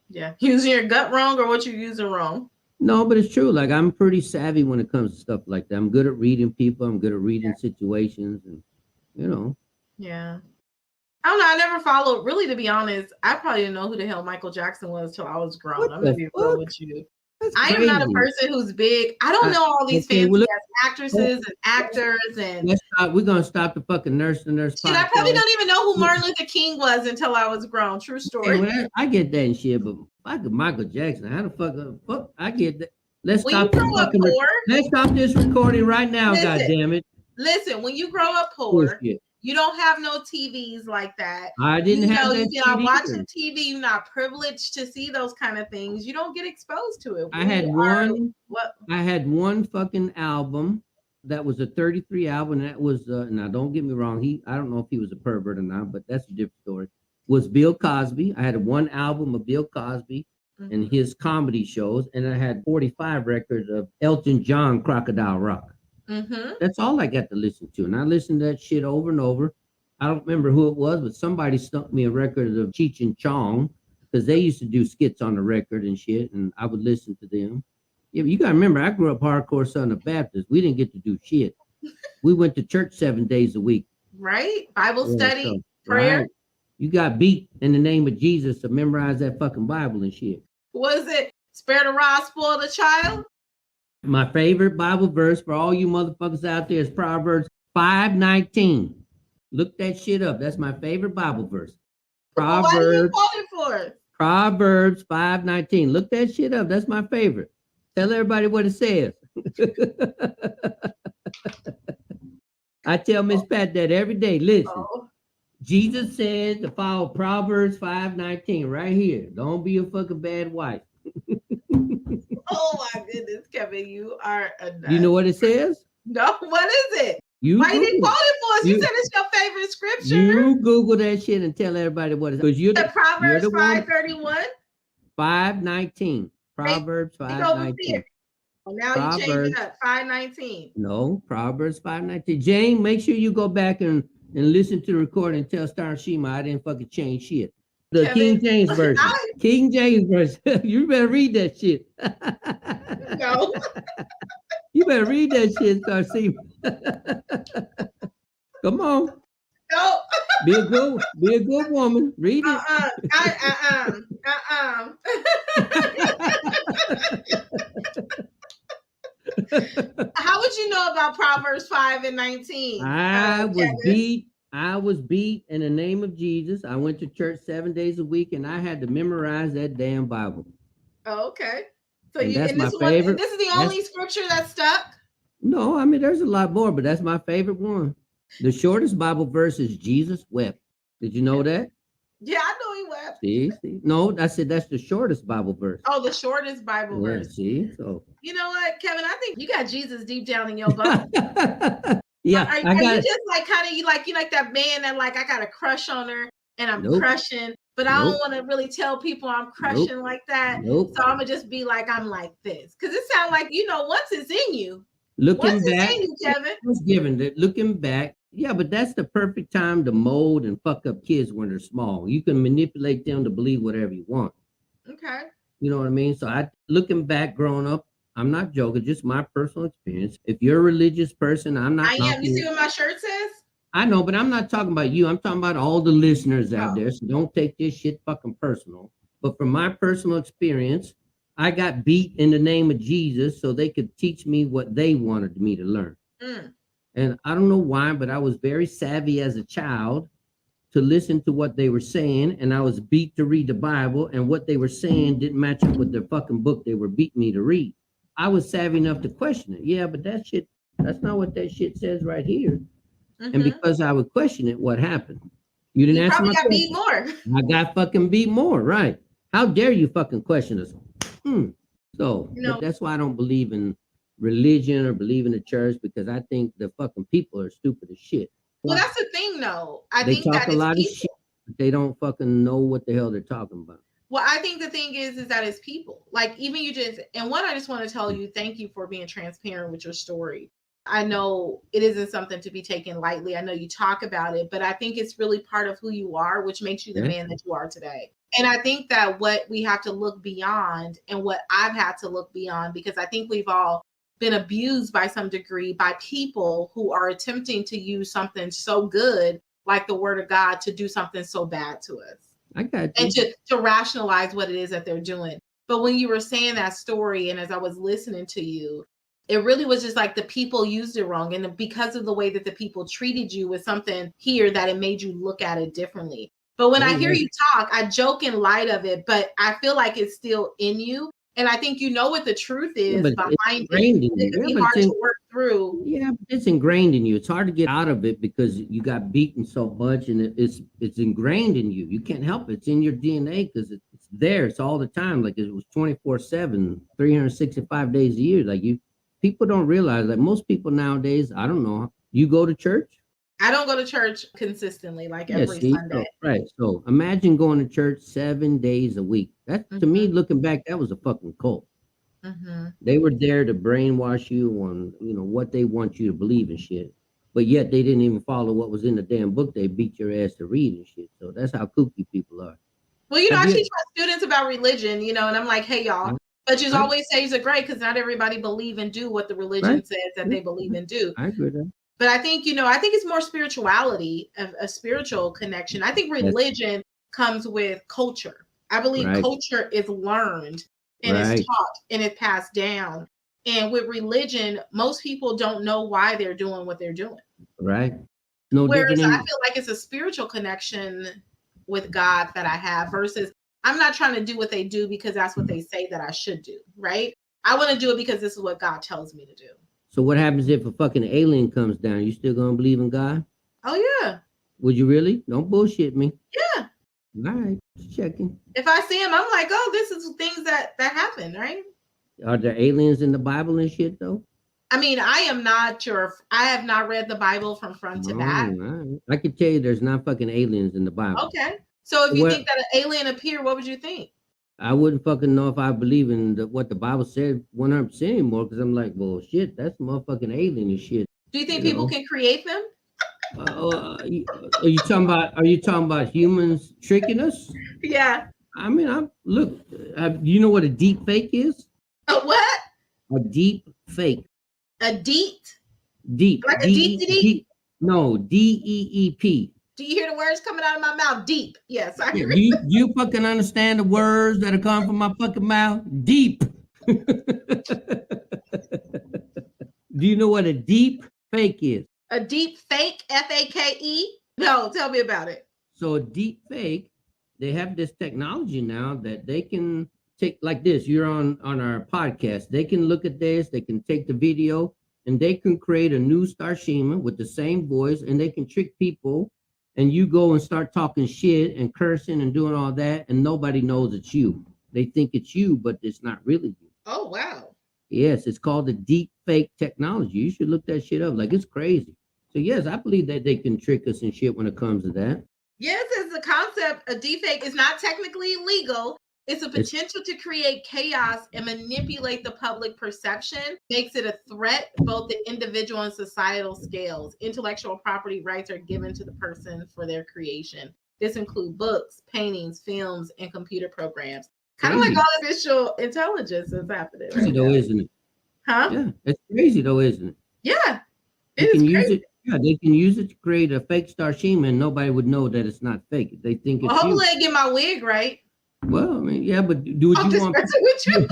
Yeah, using your gut wrong, or what you're using wrong? No, but it's true. Like, I'm pretty savvy when it comes to stuff like that. I'm good at reading people. I'm good at reading situations, and you know. Yeah. I don't know. I never followed. Really, to be honest, I probably didn't know who the hell Michael Jackson was till I was grown. I'm gonna be real with you. I am not a person who's big. I don't know all these fancy actresses and actors and. We're gonna stop the fucking nurse to nurse. Shit, I probably don't even know who Martin Luther King was until I was grown. True story. Well, I get that and shit, but Michael Jackson, how the fuck I get that? Let's stop let's stop this recording right now. God damn it! Listen, when you grow up poor. You don't have no TVs like that. I didn't have that. You're not watching TV. You're not privileged to see those kind of things. You don't get exposed to it. I had one fucking album that was a 33 album. That was now don't get me wrong. I don't know if he was a pervert or not, but that's a different story. Was Bill Cosby. I had one album of Bill Cosby and his comedy shows, and I had 45 records of Elton John, Crocodile Rock. That's all I got to listen to. And I listened to that shit over and over. I don't remember who it was, but somebody stuck me a record of Cheech and Chong, because they used to do skits on the record and shit, and I would listen to them. Yeah, but you got to remember, I grew up hardcore Southern Baptist. We didn't get to do shit. We went to church 7 days a week. Right? Bible study, prayer. Right. You got beat in the name of Jesus to memorize that fucking Bible and shit. Was it spare the rod, spoil the child? My favorite Bible verse for all you motherfuckers out there is Proverbs 5:19. Look that shit up. That's my favorite Bible verse. Well, why do you Proverbs, quote it for? Proverbs 5:19. Look that shit up. That's my favorite. Tell everybody what it says. I tell Miss Pat that every day. Listen, Jesus said to follow Proverbs 5:19 right here. Don't be a fucking bad wife. Oh my goodness, Kevin, you are a nut. You know what it says? No, what is it? You Why you didn't Google quote it for us? You You- said it's your favorite scripture. You Google that shit and tell everybody what it is. Because you're The the Proverbs one. 5:31. 5:19. Proverbs Go over 5:19. here. Well, now you change it up. 5:19. No, Proverbs 5:19. Jane, make sure you go back and listen to the recording and tell Starshema I didn't fucking change shit. The Kevin, King James version. King James version. You better read that shit. No. You better read that shit, Starshema. Come on. No. Be a good woman. Read it. How would you know about Proverbs 5:19? I was beat in the name of Jesus. I went to church 7 days a week and I had to memorize that damn Bible. Oh, okay. So And that's this my is favorite. This is the only scripture that stuck? No, I mean there's a lot more, but that's my favorite one. The shortest Bible verse is Jesus wept. Did you know that? Yeah, I know he wept. See? No, I said that's the shortest Bible verse. Oh, the shortest Bible verse. See? So you know what, Kevin? I think you got Jesus deep down in your bones. Yeah, are you just like kind of you like that man that like I got a crush on her and I'm crushing, but I don't want to really tell people I'm crushing like that. So I'm gonna just be like I'm like this because it sounds like once it's in you. Looking back, in you, Kevin. Was given that. Looking back, yeah, but that's the perfect time to mold and fuck up kids when they're small. You can manipulate them to believe whatever you want. Okay. You know what I mean? So looking back, growing up, I'm not joking, just my personal experience. If you're a religious person, I'm not. I am. You see what my shirt says? I know, but I'm not talking about you. I'm talking about all the listeners out there. So don't take this shit fucking personal. But from my personal experience, I got beat in the name of Jesus so they could teach me what they wanted me to learn. And I don't know why, but I was very savvy as a child to listen to what they were saying. And I was beat to read the Bible. And what they were saying didn't match up with the fucking book they were beating me to read. I was savvy enough to question it. Yeah, but that shit, that's not what that shit says right here. And because I would question it, what happened? You didn't answer my question. Beat more. I got fucking beat more, right? How dare you fucking question us? So that's why I don't believe in religion or believe in the church, because I think the fucking people are stupid as shit. Well, that's the thing, though. They talk a lot of shit, but they don't fucking know what the hell they're talking about. Well, I think the thing is that it's people. Like even you just, and one, I just want to tell you, thank you for being transparent with your story. I know it isn't something to be taken lightly. I know you talk about it, but I think it's really part of who you are, which makes you the man that you are today. And I think that what we have to look beyond, and what I've had to look beyond, because I think we've all been abused by some degree by people who are attempting to use something so good, like the word of God, to do something so bad to us. I got you. And to rationalize what it is that they're doing. But when you were saying that story, and as I was listening to you, it really was just like the people used it wrong. And because of the way that the people treated you with something here, that it made you look at it differently. But when I hear you talk, I joke in light of it, but I feel like it's still in you. And I think you know what the truth is behind it. It can be hard to work through. Yeah, but it's ingrained in you. It's hard to get out of it because you got beaten so much, and it's ingrained in you. You can't help it. It's in your DNA because it's there. It's all the time. Like it was 24/7, 365 days a year. Like people don't realize that most people nowadays, I don't know, you go to church? I don't go to church consistently, like every Sunday. Right. So imagine going to church 7 days a week. That to me, looking back, that was a fucking cult. They were there to brainwash you on, what they want you to believe and shit. But yet they didn't even follow what was in the damn book they beat your ass to read and shit. So that's how kooky people are. Well, I teach my students about religion, and I'm like, hey, y'all, but you always say it's great because not everybody believe and do what the religion says that they believe and do. I agree with that. But I think, I think it's more spirituality, a spiritual connection. I think religion comes with culture. I believe Right. culture is learned and is Right. taught and is passed down. And with religion, most people don't know why they're doing what they're doing. Right. No Whereas different I than feel like it's a spiritual connection with God that I have versus I'm not trying to do what they do because that's what they say that I should do, right? I want to do it because this is what God tells me to do. So what happens if a fucking alien comes down? You still gonna believe in God? Oh yeah. Would you really? Don't bullshit me. Yeah. All right, just checking. If I see him, I'm like, oh, this is things that happen, right? Are there aliens in the Bible and shit though? I mean, I am not sure. I have not read the Bible from front to back. All right. I can tell you there's not fucking aliens in the Bible. Okay. So if you Well, think that an alien appeared, what would you think? I wouldn't fucking know if I believe in what the Bible said 100% anymore because I'm like, well, shit, that's motherfucking alien and shit. Do you think You people know? can create them? Are you talking about? Are you talking about humans tricking us? Yeah. I mean, look. You know what a deep fake is? A what? A deep fake. A deep? Deep. Like a deep? No, DEEP. Do you hear the words coming out of my mouth? Deep. Yes, I Yeah, hear. you fucking understand the words that are coming from my fucking mouth? Deep. Do you know what a deep fake is? A deep fake, FAKE? No, tell me about it. So a deep fake, they have this technology now that they can take like this. You're on our podcast. They can look at this, they can take the video, and they can create a new Starshema with the same voice, and they can trick people, and you go and start talking shit and cursing and doing all that, and nobody knows it's you. They think it's you, but it's not really you. Oh, wow. Yes, it's called the deep fake technology. You should look that shit up. Like, it's crazy. So yes, I believe that they can trick us and shit when it comes to that. Yes, as the concept, a deepfake is not technically illegal. It's a potential to create chaos and manipulate the public perception, makes it a threat, both the individual and societal scales. Intellectual property rights are given to the person for their creation. This includes books, paintings, films, and computer programs. Kind of like artificial intelligence is happening. Crazy Right though, now. isn't it? Huh? Yeah, it's crazy though, isn't it? Yeah. They It can is use crazy. it. Yeah, they can use it to create a fake Starshema, and nobody would know that it's not fake. They think it's Well, hopefully you. I get my wig right. Well, I mean, yeah, but I'm would just you want messing with you.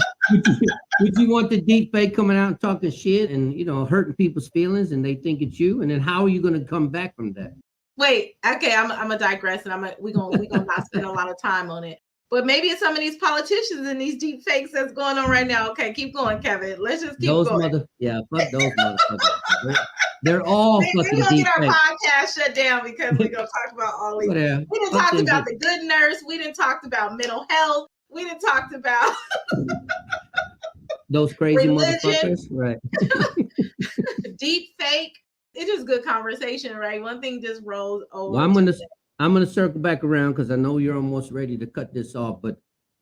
would you want the deep fake coming out and talking shit and hurting people's feelings, and they think it's you? And then how are you going to come back from that? Wait, okay, I'm gonna digress, and we gonna not spend a lot of time on it. But maybe it's some of these politicians and these deep fakes that's going on right now. Okay, keep going, Kevin. Let's just keep going. Fuck those motherfuckers. They're all We're fucking gonna deep get our fake. podcast shut down because we're gonna talk about all these. Whatever. We didn't Fuck talk them about deep- the good nurse. We didn't talk about mental health. We didn't talk about those crazy religion. motherfuckers. Right. Deep fake. It's just good conversation, right? One thing just rolls over. Well, I'm gonna circle back around because I know you're almost ready to cut this off. But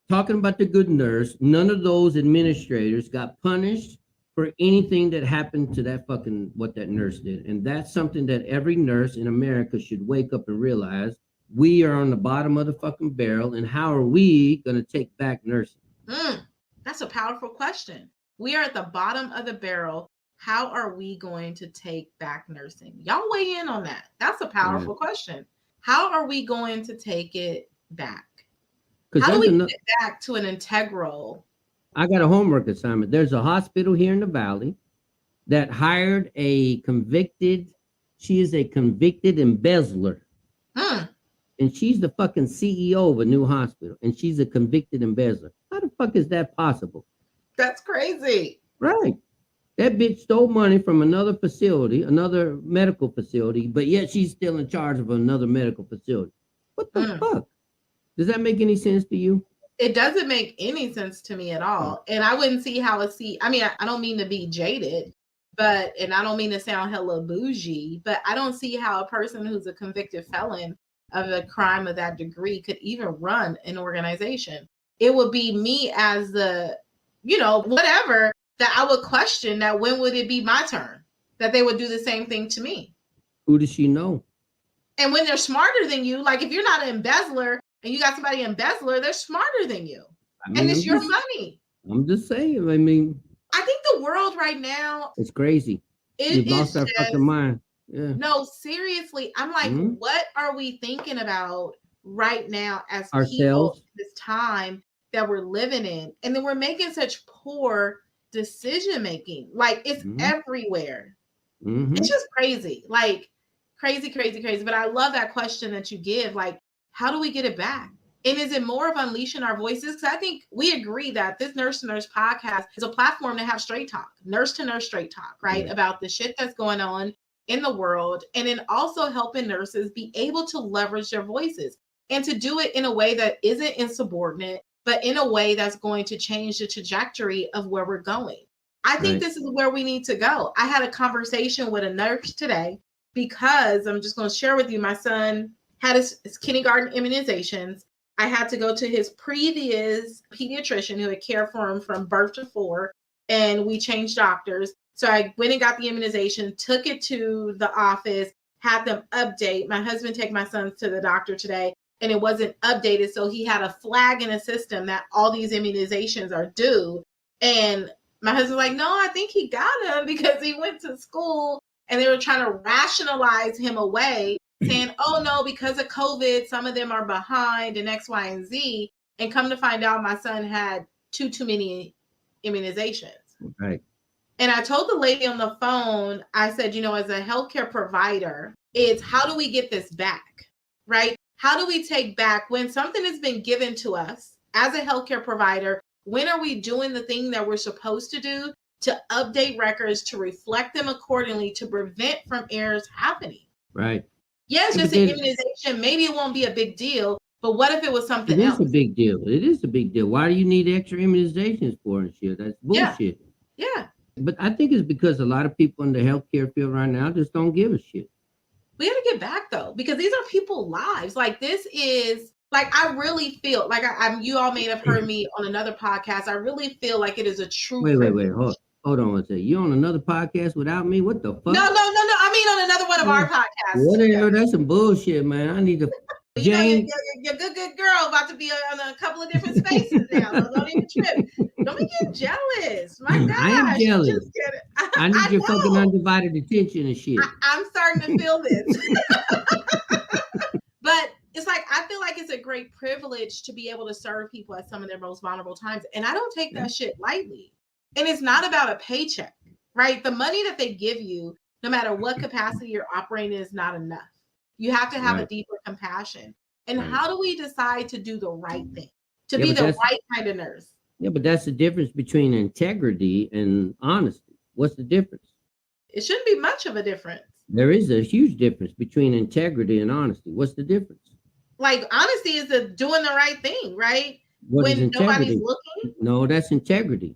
talking about the good nurse, none of those administrators got punished for anything that happened to that fucking what that nurse did. And that's something that every nurse in America should wake up and realize. We are on the bottom of the fucking barrel, and how are we gonna take back nursing? That's a powerful question. We are at the bottom of the barrel. How are we going to take back nursing? Y'all weigh in on that. That's a powerful question. How are we going to take it back? How do we get it back to an integral? I got a homework assignment. There's a hospital here in the Valley that hired she is a convicted embezzler. And she's the fucking CEO of a new hospital. And she's a convicted embezzler. How the fuck is that possible? That's crazy. Right. That bitch stole money from another facility, another medical facility, but yet she's still in charge of another medical facility. What the fuck? Does that make any sense to you? It doesn't make any sense to me at all. And I wouldn't see how I mean, I don't mean to be jaded, and I don't mean to sound hella bougie, but I don't see how a person who's a convicted felon of a crime of that degree could even run an organization. It would be me as the, whatever, that I would question that when would it be my turn that they would do the same thing to me. Who does she know? And when they're smarter than you, like if you're not an embezzler and you got somebody embezzler, they're smarter than you. And it's your money. I'm just saying. I mean, I think the world right now, it's crazy. We've lost our fucking mind. Yeah. No, seriously. I'm like, what are we thinking about right now as people Ourselves. this time that we're living in, and then we're making such poor decision making. Like it's everywhere. It's just crazy. Like crazy, crazy, crazy. But I love that question that you give. Like, how do we get it back? And is it more of unleashing our voices? Because I think we agree that this Nurse to Nurse podcast is a platform to have straight talk, nurse to nurse straight talk, right? About the shit that's going on in the world. And then also helping nurses be able to leverage their voices and to do it in a way that isn't insubordinate, but in a way that's going to change the trajectory of where we're going. I think this is where we need to go. I had a conversation with a nurse today because I'm just going to share with you, my son had his kindergarten immunizations. I had to go to his previous pediatrician who had cared for him from birth to 4, and we changed doctors. So I went and got the immunization, took it to the office, had them update. My husband take my sons to the doctor today, and it wasn't updated. So he had a flag in a system that all these immunizations are due. And my husband's like, no, I think he got him because he went to school, and they were trying to rationalize him away, saying, oh, no, because of COVID, some of them are behind and X, Y, and Z. And come to find out, my son had too many immunizations. Right. And I told the lady on the phone, I said, you know, as a healthcare provider, it's how do we get this back, right? How do we take back when something has been given to us as a healthcare provider? When are we doing the thing that we're supposed to do to update records, to reflect them accordingly, to prevent from errors happening? Right. Yeah, it's just an immunization. Maybe it won't be a big deal, but what if it was something else? It is a big deal. It is a big deal. Why do you need extra immunizations for and shit? That's bullshit. Yeah. But I think it's because a lot of people in the healthcare field right now just don't give a shit. We got to get back though, because these are people's lives. Like this is like, I really feel like you all may have heard me on another podcast. I really feel like it is a true Wait. Hold on one second. You on another podcast without me? What the fuck? No. I mean, on another one of our podcasts. Whatever. That's some bullshit, man. I need to. Jane, you're a good girl about to be on a couple of different spaces now. So don't even trip. Don't be getting jealous. My gosh. I am jealous. I need your fucking undivided attention and shit. I'm starting to feel this. But it's like, I feel like it's a great privilege to be able to serve people at some of their most vulnerable times. And I don't take that shit lightly. And it's not about a paycheck, right? The money that they give you, no matter what capacity you're operating, is not enough. You have to have a deeper compassion. And how do we decide to do the right thing? To be the right kind of nurse? Yeah, but that's the difference between integrity and honesty. What's the difference? It shouldn't be much of a difference. There is a huge difference between integrity and honesty. What's the difference? Like, honesty is doing the right thing, right? When nobody's looking? No, that's integrity.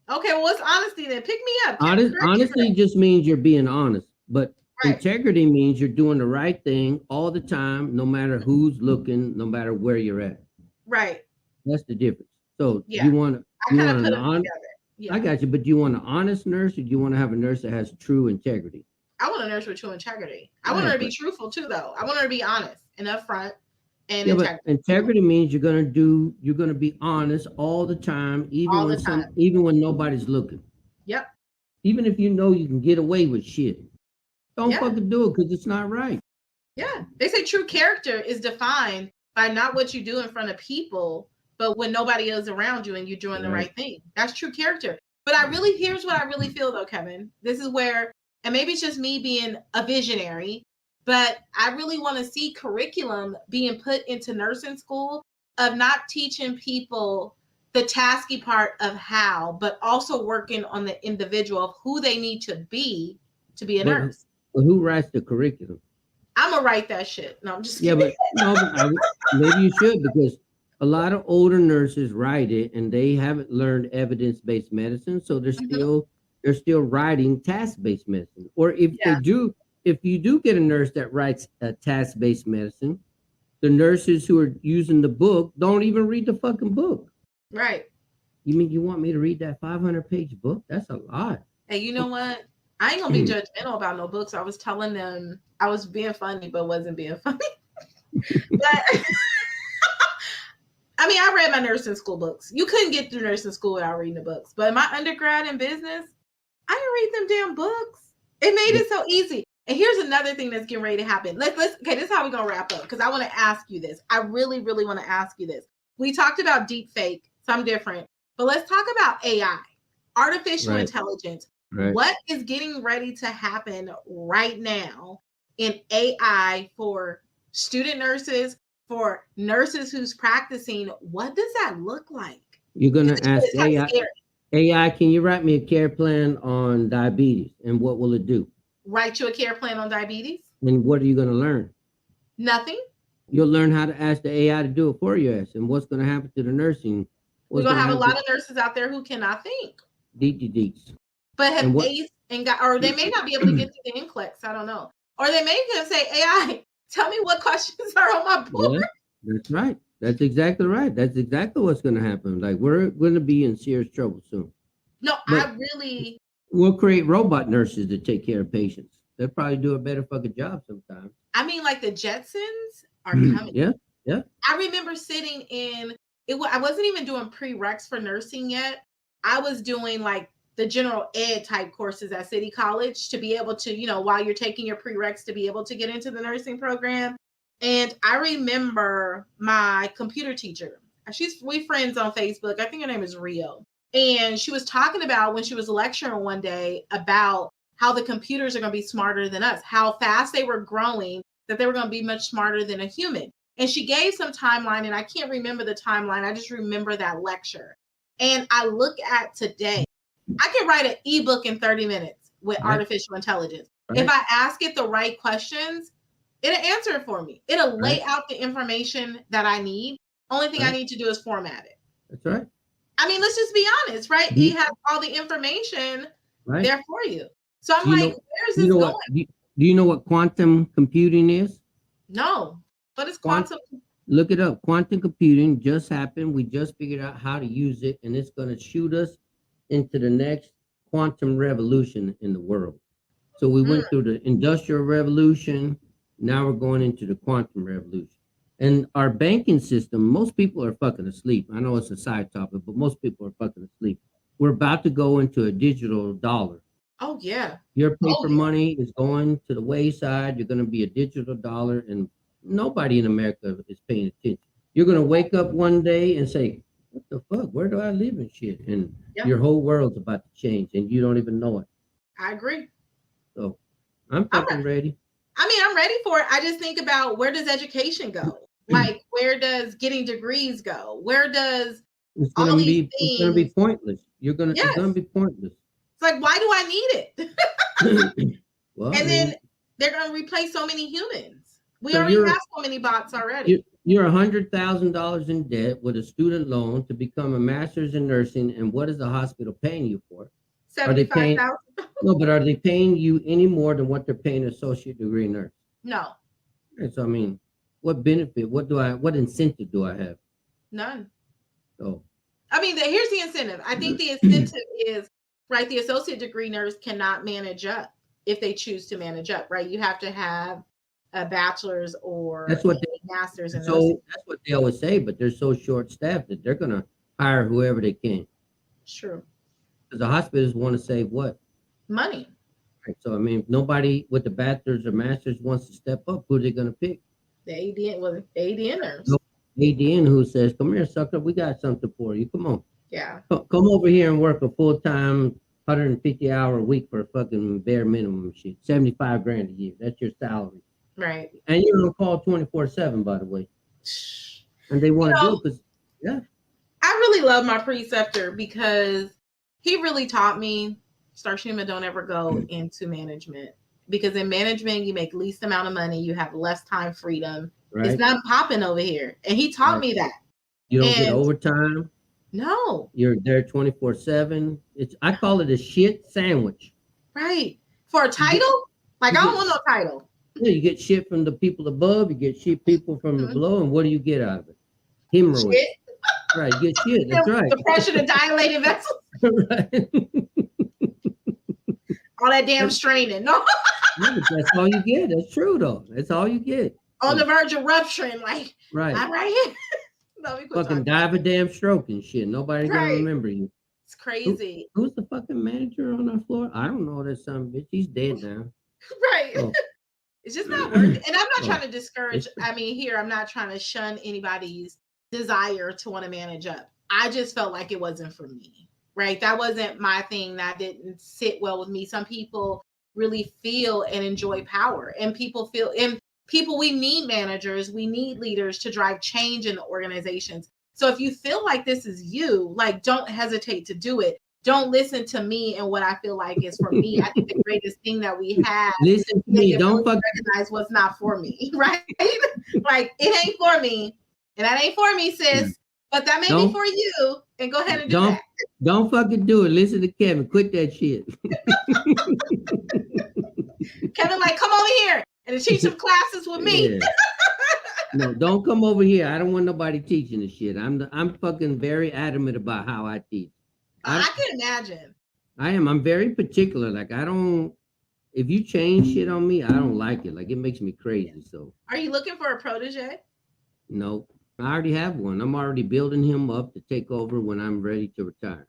Okay, well, what's honesty then? Pick me up. Honesty just means you're being honest. But integrity means you're doing the right thing all the time, no matter who's looking, no matter where you're at. Right. That's the difference. So you want an honest. Yeah. I got you, but do you want an honest nurse, or do you want to have a nurse that has true integrity? I want a nurse with true integrity. I want her to be truthful too, though. I want her to be honest and upfront and integrity. But integrity means you're gonna be honest all the time, even when nobody's looking. Yep. Even if you know you can get away with shit. Don't fucking do it because it's not right. Yeah. They say true character is defined by not what you do in front of people, but when nobody is around you and you're doing the right thing. That's true character. But here's what I really feel though, Kevin. This is where, and maybe it's just me being a visionary, but I really want to see curriculum being put into nursing school of not teaching people the tasky part of how, but also working on the individual of who they need to be a nurse. But who writes the curriculum? I'm gonna write that shit. No, I'm just kidding. But maybe you should, because a lot of older nurses write it and they haven't learned evidence-based medicine, so they're still writing task-based medicine. Or if you do get a nurse that writes a task-based medicine, the nurses who are using the book don't even read the fucking book. Right. You mean you want me to read that 500-page book? That's a lot. Hey, you know what? I ain't gonna be judgmental about no books. I was telling them I was being funny, but wasn't being funny. But I mean, I read my nursing school books. You couldn't get through nursing school without reading the books. But my undergrad in business, I didn't read them damn books. It made it so easy. And here's another thing that's getting ready to happen. Let's okay, this is how we're gonna wrap up because I want to ask you this. I really, really want to ask you this. We talked about deep fake, some different, but let's talk about AI, artificial intelligence. Right. What is getting ready to happen right now in AI for student nurses, for nurses who's practicing? What does that look like? You're gonna ask AI. Scary. AI, can you write me a care plan on diabetes, and what will it do? Write you a care plan on diabetes? And what are you gonna learn? Nothing. You'll learn how to ask the AI to do it for your ass, and what's gonna happen to the nursing. We're gonna have a lot of nurses out there who cannot think. Deets. But have aced and got, or they may not be able to get to the NCLEX. I don't know. Or they may have say, AI, tell me what questions are on my board. Yeah, that's right. That's exactly right. That's exactly what's going to happen. Like, we're going to be in serious trouble soon. No, but we'll create robot nurses to take care of patients. They'll probably do a better fucking job sometimes. I mean, like the Jetsons are coming. Yeah. I remember sitting in it. I wasn't even doing prereqs for nursing yet. I was doing like the general ed type courses at City College to be able to, while you're taking your prereqs to be able to get into the nursing program. And I remember my computer teacher, we friends on Facebook. I think her name is Rio. And she was talking about when she was lecturing one day about how the computers are going to be smarter than us, how fast they were growing, that they were going to be much smarter than a human. And she gave some timeline, and I can't remember the timeline. I just remember that lecture. And I look at today, I can write an ebook in 30 minutes with artificial intelligence. Right. If I ask it the right questions, it'll answer it for me. It'll lay out the information that I need. Only thing I need to do is format it. That's right. I mean, let's just be honest, right? You have all the information there for you. So I'm like, where's this going? Do you know what quantum computing is? No. What is quantum? Look it up. Quantum computing just happened. We just figured out how to use it, and it's going to shoot us into the next quantum revolution in the world. So we went through the industrial revolution. Now we're going into the quantum revolution. And our banking system, most people are fucking asleep. I know it's a side topic, but most people are fucking asleep. We're about to go into a digital dollar. Oh, yeah. Your paper money is going to the wayside. You're going to be a digital dollar, and nobody in America is paying attention. You're going to wake up one day and say, what the fuck? Where do I live and shit? And your whole world's about to change, and you don't even know it. I agree. So I'm fucking ready. I mean, I'm ready for it. I just think about, where does education go? Like, where does getting degrees go? Where does it's going to be pointless. It's going to be pointless. It's like, why do I need it? Well, and then they're going to replace so many humans. We already have so many bots already. You're $100,000 in debt with a student loan to become a master's in nursing. And what is the hospital paying you for? $75,000. No, but are they paying you any more than what they're paying an associate degree nurse? No. So, I mean, what benefit? What incentive do I have? None. So, I mean, here's the incentive. I think the incentive is, right, the associate degree nurse cannot manage up if they choose to manage up, right? You have to have a bachelor's or a master's in nursing. That's what they always say, but they're so short-staffed that they're going to hire whoever they can. True. Because the hospitals want to save what? Money. Right. So, I mean, if nobody with the bachelor's or master's wants to step up, who are they going to pick? The ADN, well, the ADNers. No, ADN who says, come here, sucker, we got something for you. Come on. Yeah. Come over here and work a full-time 150-hour week for a fucking bare minimum shit. $75,000 a year. That's your salary. Right. And you're on call 24/7, by the way. And they want to do it because, I really love my preceptor because he really taught me, Starshema, don't ever go into management. Because in management, you make least amount of money. You have less time freedom. Right. It's not popping over here. And he taught me that. You don't get overtime. No. You're there 24/7. I call it a shit sandwich. Right. For a title? I don't want no title. Yeah, you get shit from the people above. You get shit people from the below. And what do you get out of it? Hemorrhoids. Shit. Right. You get shit. That's right. The pressure to dilate vessels. Right. All that damn straining. No. That's all you get. That's true, though. That's all you get. On the verge of rupturing, like, right. I'm right here. No, fucking die of a damn stroke and shit. Nobody's gonna remember you. It's crazy. Who's the fucking manager on our floor? I don't know that son of a bitch. He's dead now. Right. Oh. It's just not worth it. And I'm not trying to discourage. I mean, here, I'm not trying to shun anybody's desire to want to manage up. I just felt like it wasn't for me, right? That wasn't my thing. That didn't sit well with me. Some people really feel and enjoy power, and people, we need managers, we need leaders to drive change in the organizations. So if you feel like this is you, like, don't hesitate to do it. Don't listen to me and what I feel like is for me. I think the greatest thing that we have, listen to me, don't recognize what's not for me, right? Like, it ain't for me, and that ain't for me, sis. But that may be for you, and go ahead and do that. Don't fucking do it. Listen to Kevin. Quit that shit. Kevin, like, come over here and teach some classes with me. Yeah. No, don't come over here. I don't want nobody teaching the shit. I'm fucking very adamant about how I teach. I can imagine. I am. I'm very particular. Like, if you change shit on me, I don't like it. Like, it makes me crazy. So, are you looking for a protege? No, I already have one. I'm already building him up to take over when I'm ready to retire.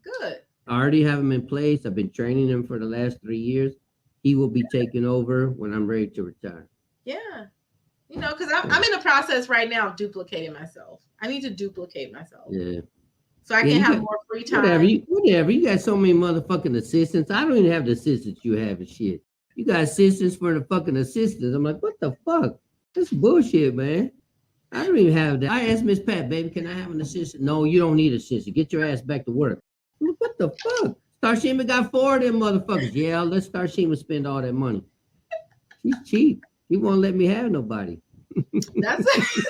Good. I already have him in place. I've been training him for the last 3 years. He will be taking over when I'm ready to retire. Yeah. You know, because I'm in the process right now of duplicating myself. I need to duplicate myself. Yeah. So I can have more free time. Whatever. You got so many motherfucking assistants. I don't even have the assistants you have and shit. You got assistants for the fucking assistants. I'm like, what the fuck? That's bullshit, man. I don't even have that. I asked Miss Pat, baby, can I have an assistant? No, you don't need an assistant. Get your ass back to work. What the fuck? Starshema got 4 of them motherfuckers. Yeah, let Starshema spend all that money. She's cheap. He won't let me have nobody. That's it.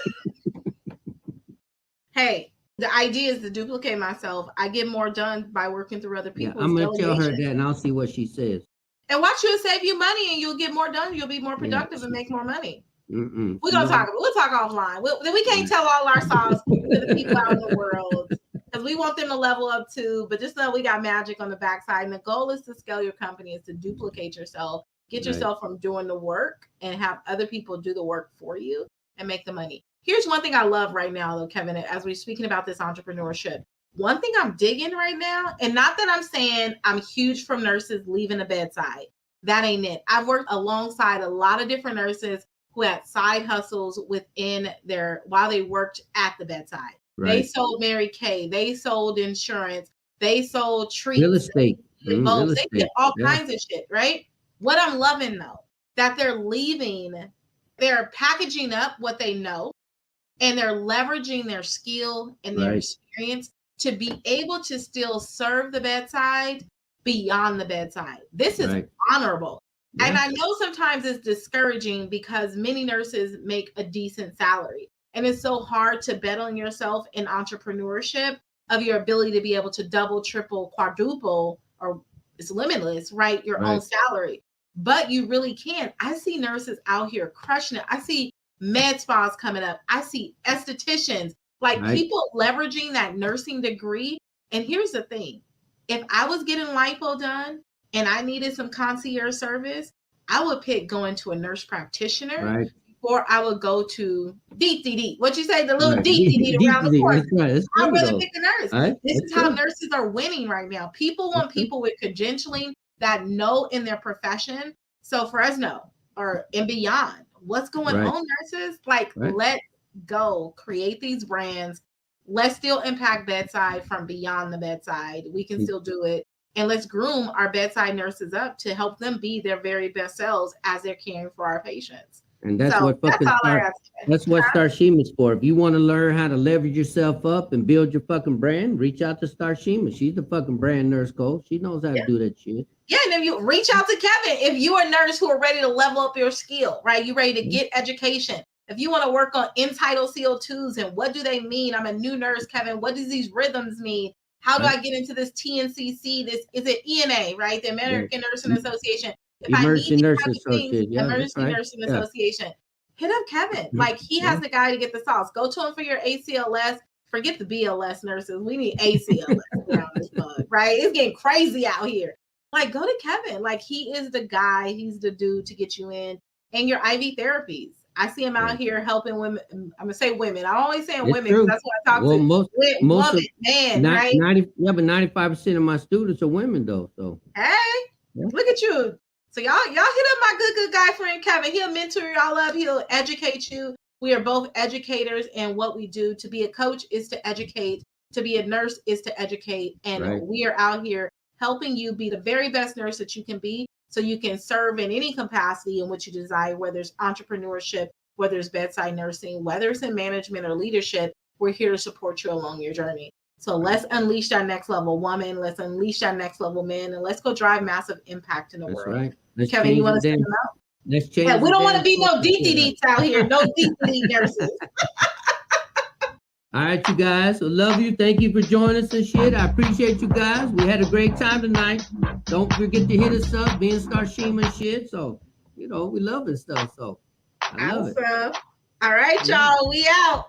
Hey, the idea is to duplicate myself. I get more done by working through other people. Yeah, I'm going to tell her that, and I'll see what she says. And watch, you'll save you money, and you'll get more done. You'll be more productive and make more money. We'll talk offline. We can't tell all our songs to the people out in the world, because we want them to level up too. But just know we got magic on the backside. And the goal is to scale your company, is to duplicate yourself, get yourself from doing the work and have other people do the work for you and make the money. Here's one thing I love right now, though, Kevin, as we're speaking about this entrepreneurship. One thing I'm digging right now, and not that I'm saying I'm huge from nurses leaving the bedside. That ain't it. I've worked alongside a lot of different nurses who had side hustles while they worked at the bedside. Right. They sold Mary Kay. They sold insurance. They sold treats. Real estate. They did all kinds of shit, right? What I'm loving, though, that they're packaging up what they know, and they're leveraging their skill and their experience to be able to still serve the bedside beyond the bedside. This is honorable. Yeah. And I know sometimes it's discouraging because many nurses make a decent salary. And it's so hard to bet on yourself in entrepreneurship of your ability to be able to double, triple, quadruple, or it's limitless, right? Your own salary. But you really can. I see nurses out here crushing it. I see med spas coming up. I see estheticians, people leveraging that nursing degree. And here's the thing. If I was getting lipo done and I needed some concierge service, I would pick going to a nurse practitioner, or I would go to DTD. What you say, the little DTD around the corner. I'd rather pick a nurse. This is how nurses are winning right now. People want people with credentialing that know in their profession. So Fresno and beyond, what's going on, nurses? Let's go create these brands. Let's still impact bedside from beyond the bedside. We can still do it. And let's groom our bedside nurses up to help them be their very best selves as they're caring for our patients. And that's what Starshema's for. If you want to learn how to leverage yourself up and build your fucking brand, reach out to Starshema. She's the fucking brand nurse coach. She knows how to do that shit. Yeah, and if you reach out to Kevin, if you're a nurse who are ready to level up your skill, right? You're ready to get education. If you want to work on end-tidal CO2s and what do they mean? I'm a new nurse, Kevin. What does these rhythms mean? How do I get into this TNCC? This is it ENA, right? The American Nursing Association. Emergency Nursing Association. Emergency Nursing Association. Hit up Kevin. He has the guy to get the sauce. Go to him for your ACLS. Forget the BLS nurses. We need ACLS around this bug, right? It's getting crazy out here. Go to Kevin. He is the guy. He's the dude to get you in. And your IV therapies. I see him out here helping women. I'm gonna say women. I'm always saying women because that's what I talk to. Most men, right? 95% of my students are women, though. So look at you So y'all hit up my good guy friend Kevin. He'll mentor y'all up. He'll educate you. We are both educators, and what we do to be a coach is to educate. To be a nurse is to educate, and we are out here helping you be the very best nurse that you can be, so you can serve in any capacity in which you desire, whether it's entrepreneurship, whether it's bedside nursing, whether it's in management or leadership. We're here to support you along your journey. So let's unleash that next level woman. Let's unleash that next level men, and let's go drive massive impact in the world. Right. Let's Kevin, you want to send them out? Let's change. Yeah, we don't want to be no DTDs out here. No DTD nurses. All right, you guys. I love you. Thank you for joining us and shit. I appreciate you guys. We had a great time tonight. Don't forget to hit us up, being Starshema and shit. So, we love and stuff. So, I love it. All right, y'all. We out.